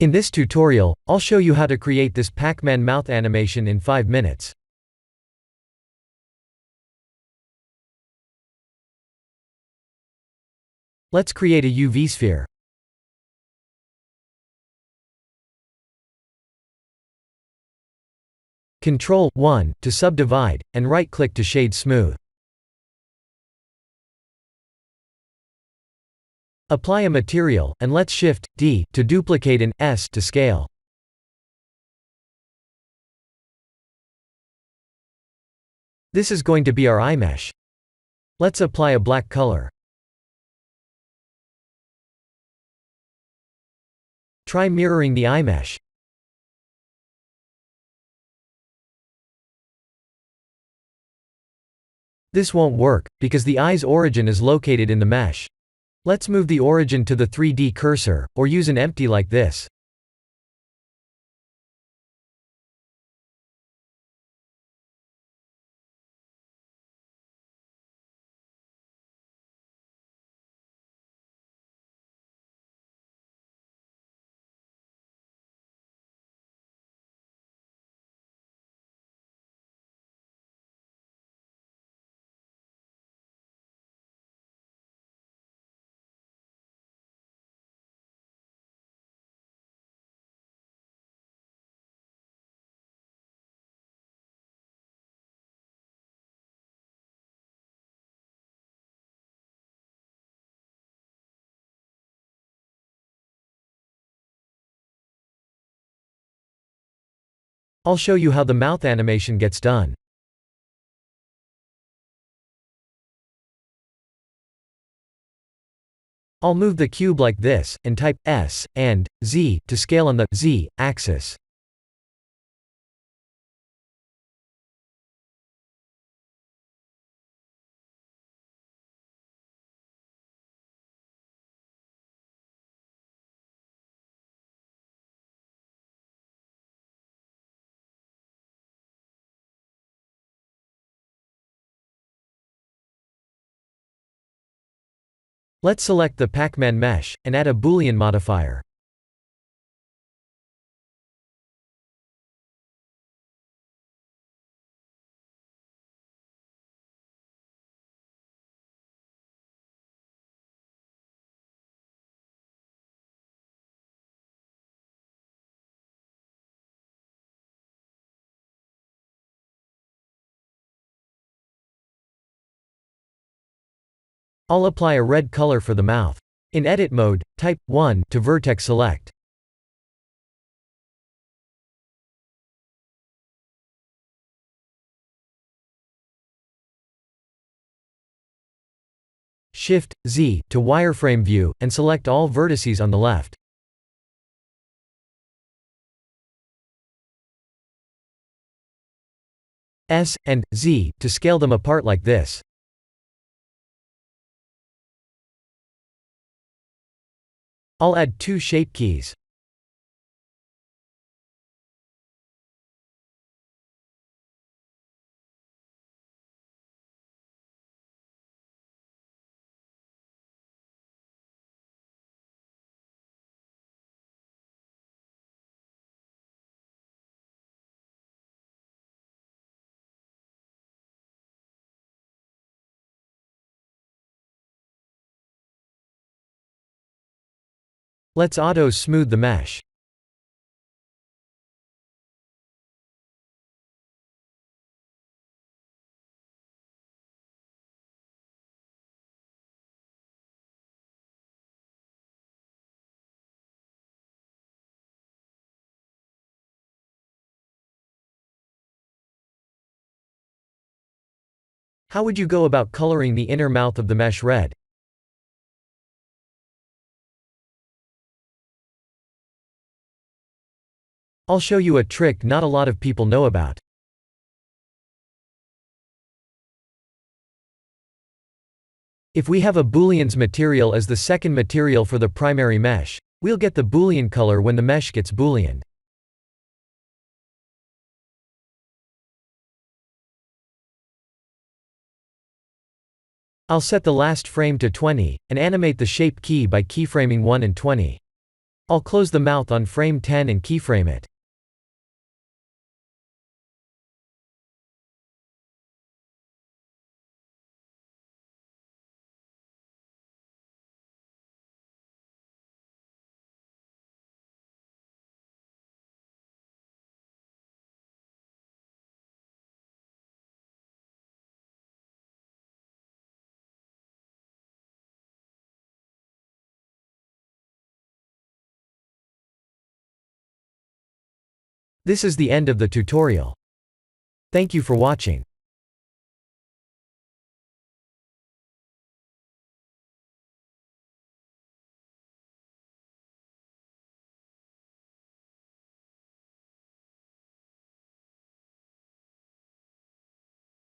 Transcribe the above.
In this tutorial, I'll show you how to create this Pacman mouth animation in 5 minutes. Let's create a UV sphere. Ctrl+1 to subdivide, and right-click to shade smooth. Apply a material, and let's Shift+D to duplicate and S to scale. This is going to be our eye mesh. Let's apply a black color. Try mirroring the eye mesh. This won't work, because the eye's origin is located in the mesh. Let's move the origin to the 3D cursor, or use an empty like this. I'll show you how the mouth animation gets done. I'll move the cube like this, and type S and Z to scale on the Z axis. Let's select the Pacman mesh, and add a Boolean modifier. I'll apply a red color for the mouth. In edit mode, type 1 to vertex select. Shift+Z to wireframe view, and select all vertices on the left. S and Z to scale them apart like this. I'll add 2 shape keys. Let's auto smooth the mesh. How would you go about coloring the inner mouth of the mesh red? I'll show you a trick not a lot of people know about. If we have a Boolean's material as the second material for the primary mesh, we'll get the Boolean color when the mesh gets Booleaned. I'll set the last frame to 20, and animate the shape key by keyframing 1 and 20. I'll close the mouth on frame 10 and keyframe it. This is the end of the tutorial. Thank you for watching.